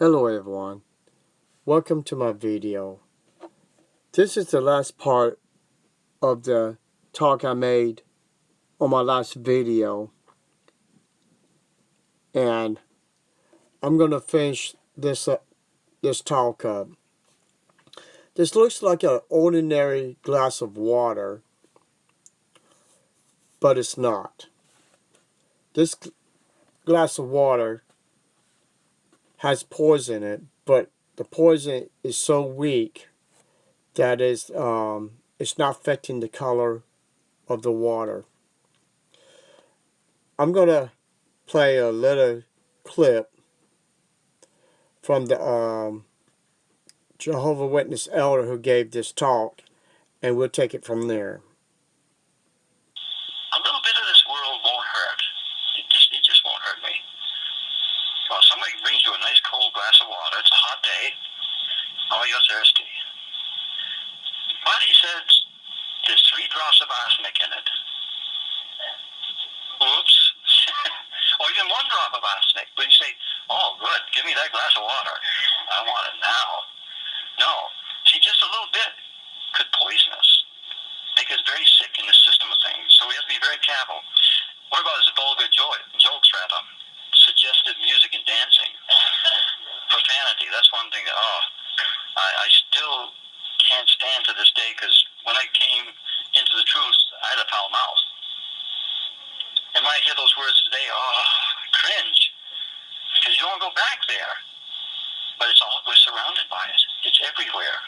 Hello everyone, welcome to my video. This is the last part of the talk I made on my last video, and I'm going to finish this talk up. This looks like an ordinary glass of water, but it's not. This glass of water has poison in it, but the poison is so weak that it's not affecting the color of the water. I'm going to play a little clip from the Jehovah Witness elder who gave this talk, and we'll take it from there. A little bit of this world won't hurt. It just won't hurt me. Well, somebody brings you a nice cold glass of water. It's a hot day. Oh, you're thirsty. But he says there's 3 drops of arsenic in it. Oops. Or even 1 drop of arsenic. But you say, oh, good, give me that glass of water. I want it now. No. See, just a little bit could poison us. Make us very sick in the system of things. So we have to be very careful. What about this vulgar jokes, rather? Suggestive music and dancing. Profanity, that's one thing that, I still can't stand to this day, because when I came into the truth, I had a foul mouth. And when I hear those words today, I cringe, because you don't go back there. But we're surrounded by it. It's everywhere.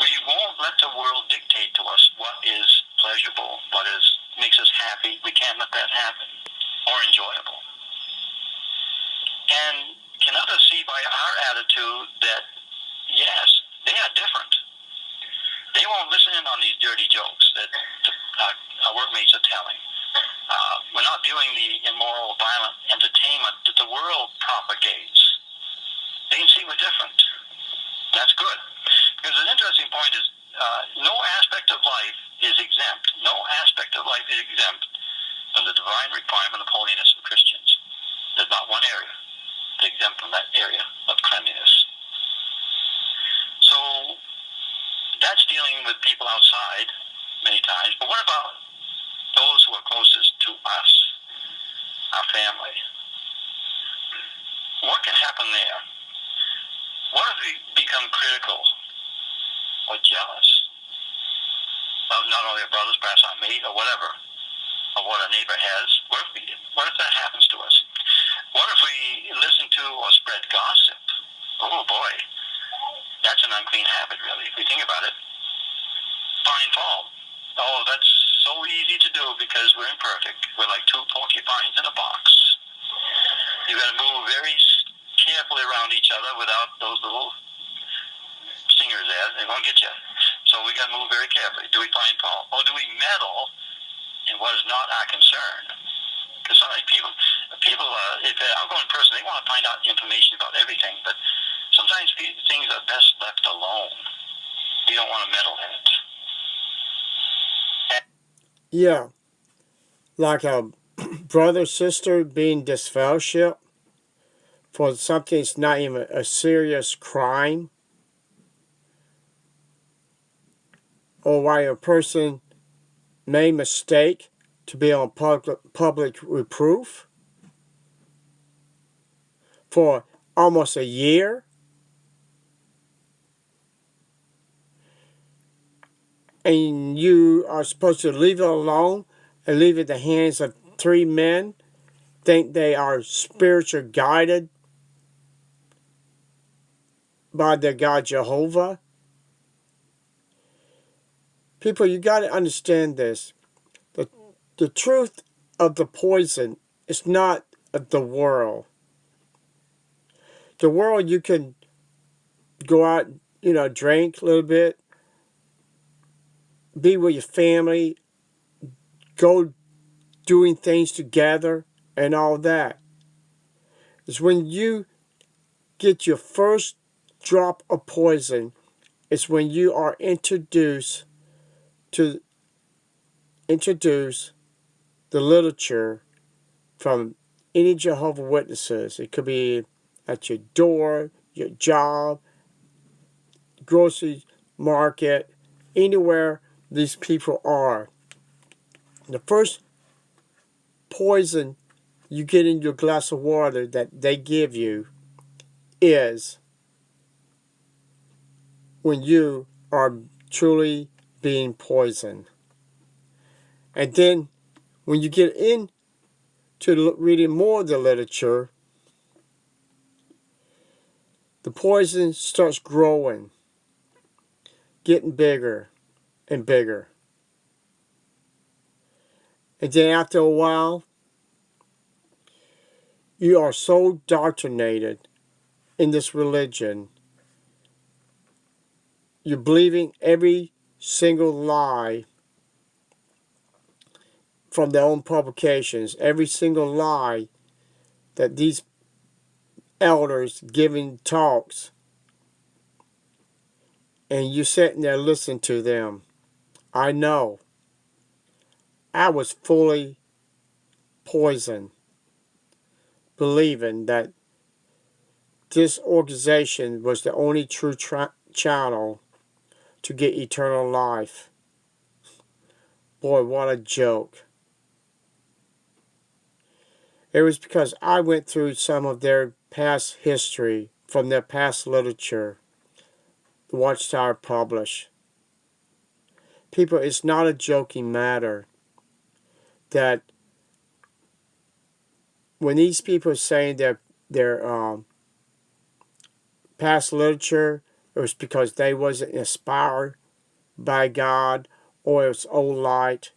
We won't let the world dictate to us what is pleasurable, what makes us happy. We can't let that happen, or enjoyable. And can others see by our attitude that, yes, they are different. They won't listen in on these dirty jokes that our workmates are telling. We're not viewing the immoral, violent entertainment that the world propagates. They can see we're different. That's good. Because an interesting point is, no aspect of life is exempt. No aspect of life is exempt from the divine requirement of holiness of Christians. There's not one area that's exempt from that area of cleanliness. So that's dealing with people outside many times. But what about those who are closest to us, our family? What can happen there? What if we become critical or jealous of not only our brothers, perhaps our mate, or whatever, of what a neighbor has? What if that happens to us? What if we listen to or spread gossip? Oh boy, that's an unclean habit, really, if we think about it. Find fault. Oh, that's so easy to do because we're imperfect. We're like 2 porcupines in a box. You've got to move very carefully around each other without those little stingers there. They won't get you. So we got to move very carefully. Do we find fault? Or do we meddle in what is not our concern? Because sometimes people, if they're an outgoing person, they want to find out information about everything, but sometimes things are best left alone. You don't want to meddle in it. Yeah, like a brother sister being disfellowship for something that's not even a serious crime, or why a person made a mistake to be on public reproof for almost a year, and you are supposed to leave it alone and leave it in the hands of 3 men, think they are spiritually guided by their God Jehovah. People, you got to understand this. The truth of the poison is not of the world. The world, you can go out, drink a little bit, be with your family, go doing things together and all that. It's when you get your first drop of poison, it's when you are introduced the literature from any Jehovah Witnesses. It could be at your door, your job, grocery market, anywhere these people are. The first poison you get in your glass of water that they give you is when you are truly being poisoned. And then when you get into reading more of the literature, the poison starts growing, getting bigger and bigger. And then after a while, you are so indoctrinated in this religion, you're believing every single lie from their own publications, every single lie that these elders giving talks, and you're sitting there listening to them. I know. I was fully poisoned, believing that this organization was the only true channel to get eternal life. Boy, what a joke. It was because I went through some of their past history from their past literature the Watchtower published. People, it's not a joking matter that when these people are saying their past literature, it was because they wasn't inspired by God or it's old light.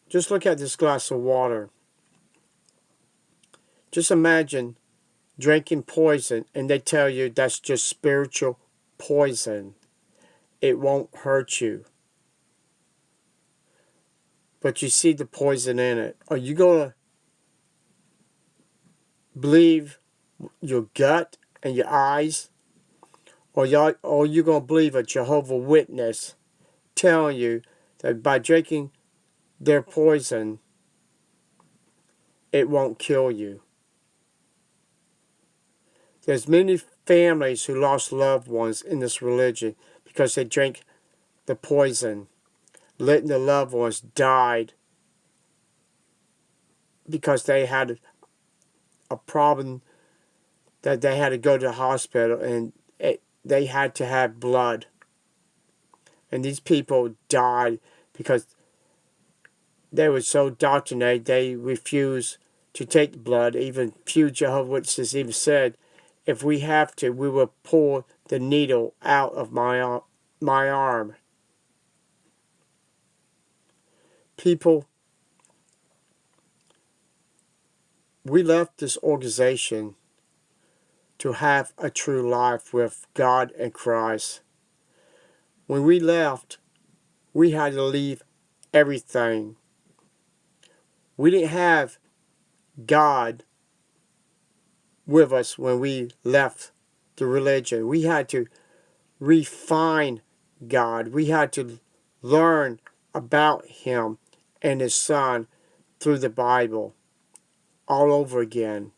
Just look at this glass of water. Just imagine drinking poison and they tell you that's just spiritual poison. It won't hurt you. But you see the poison in it. Are you going to believe your gut and your eyes? Or are you going to believe a Jehovah Witness telling you that by drinking their poison, it won't kill you? There's many families who lost loved ones in this religion because they drank the poison, letting the loved ones died because they had a problem that they had to go to the hospital and they had to have blood. And these people died because they were so indoctrinated they refused to take the blood. Even few Jehovah's Witnesses even said, if we have to, we will pull the needle out of my arm. People, we left this organization to have a true life with God and Christ. When we left, we had to leave everything. We didn't have God with us when we left the religion. We had to refine God. We had to learn about Him and His Son through the Bible all over again.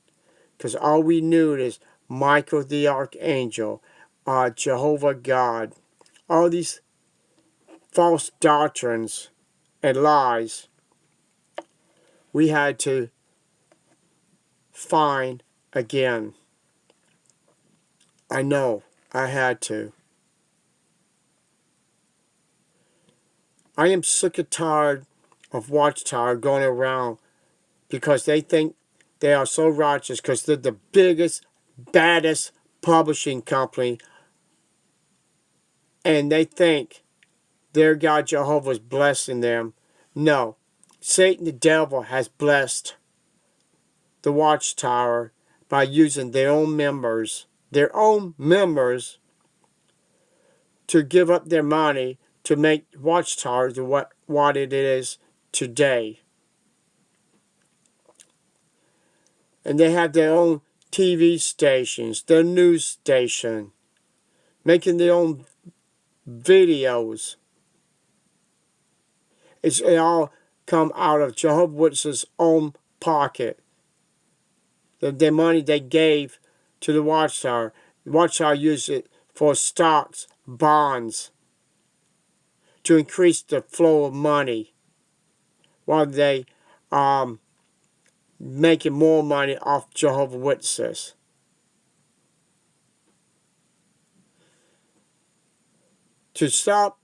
Because all we knew is Michael the Archangel, Jehovah God, all these false doctrines and lies we had to find again. I know I had to. I am sick and tired of Watchtower going around because they think they are so righteous because they're the biggest, baddest publishing company and they think their God Jehovah is blessing them. No. Satan the devil has blessed the Watchtower by using their own members to give up their money to make Watchtower to what it is today. And they have their own TV stations, their news station, making their own videos. It all come out of Jehovah's Witnesses' own pocket. the money they gave to the Watchtower. The Watchtower used it for stocks, bonds, to increase the flow of money, while they making more money off Jehovah's Witnesses. To stop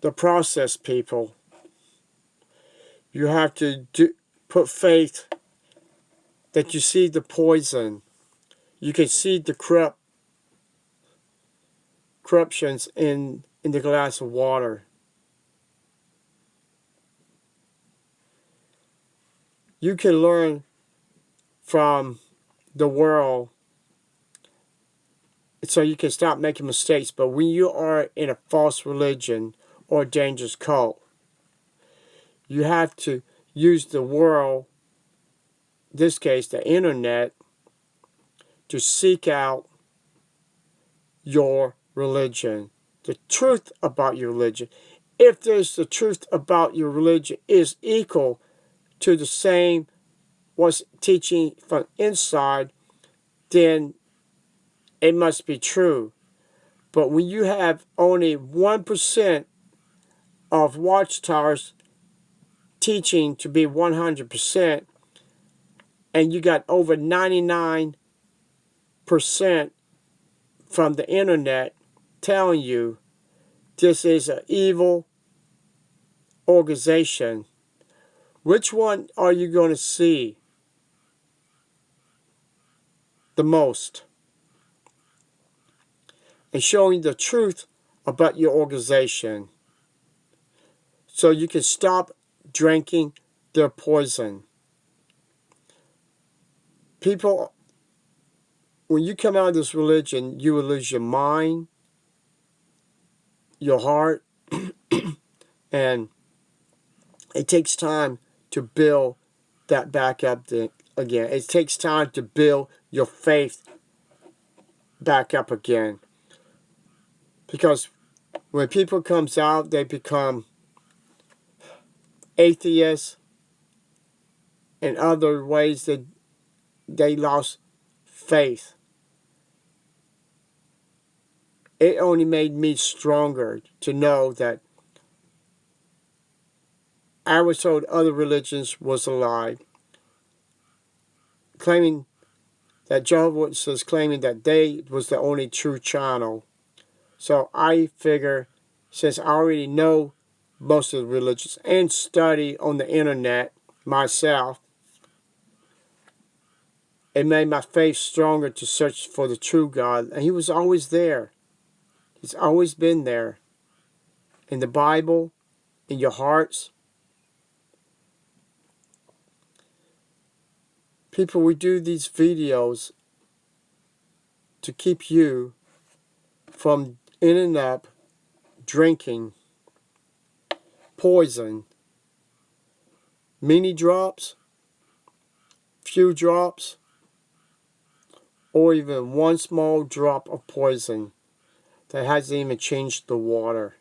the process, people, you have to put faith that you see the poison. You can see the corruptions in the glass of water. You can learn from the world so you can stop making mistakes. But when you are in a false religion or a dangerous cult, you have to use the world, in this case the internet, to seek out your religion, the truth about your religion. If there's the truth about your religion is equal to the same what's teaching from inside, then it must be true. But when you have only 1% of Watchtower's teaching to be 100%, and you got over 99% from the internet telling you this is an evil organization, which one are you going to see the most? And showing the truth about your organization so you can stop drinking their poison. People, when you come out of this religion, you will lose your mind, your heart, and it takes time to build that back up again. It takes time to build your faith back up again. Because when people comes out, they become atheists. In other ways that they lost faith. It only made me stronger to know that I was told other religions was a lie. Claiming that Jehovah's Witnesses claiming that they was the only true channel. So I figure, since I already know most of the religions and study on the internet myself, it made my faith stronger to search for the true God. And He was always there. He's always been there. In the Bible, in your hearts. People, we do these videos to keep you from ending up drinking poison, many drops, few drops, or even one small drop of poison that hasn't even changed the water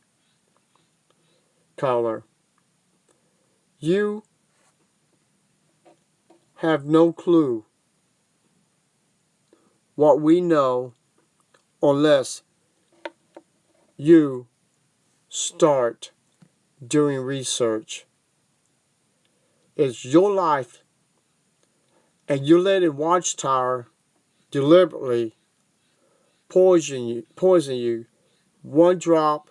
color. You have no clue what we know unless you start doing research. It's your life, and you let a Watchtower deliberately poison you, one drop,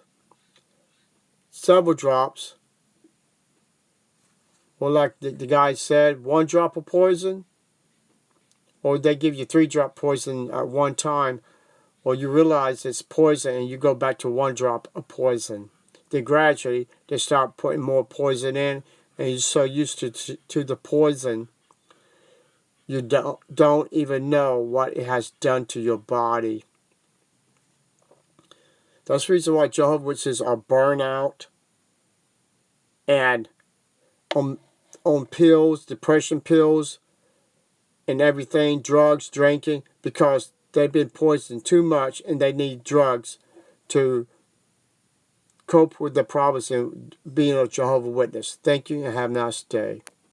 several drops, or like the guy said, one drop of poison, or they give you 3-drop poison at one time, or you realize it's poison and you go back to 1 drop of poison. Then gradually they start putting more poison in, and you're so used to the poison, you don't even know what it has done to your body. That's the reason why Jehovah's Witnesses are burnout and on pills, depression pills, and everything, drugs, drinking, because they've been poisoned too much and they need drugs to cope with the problems of being a Jehovah's Witness. Thank you and have a nice day.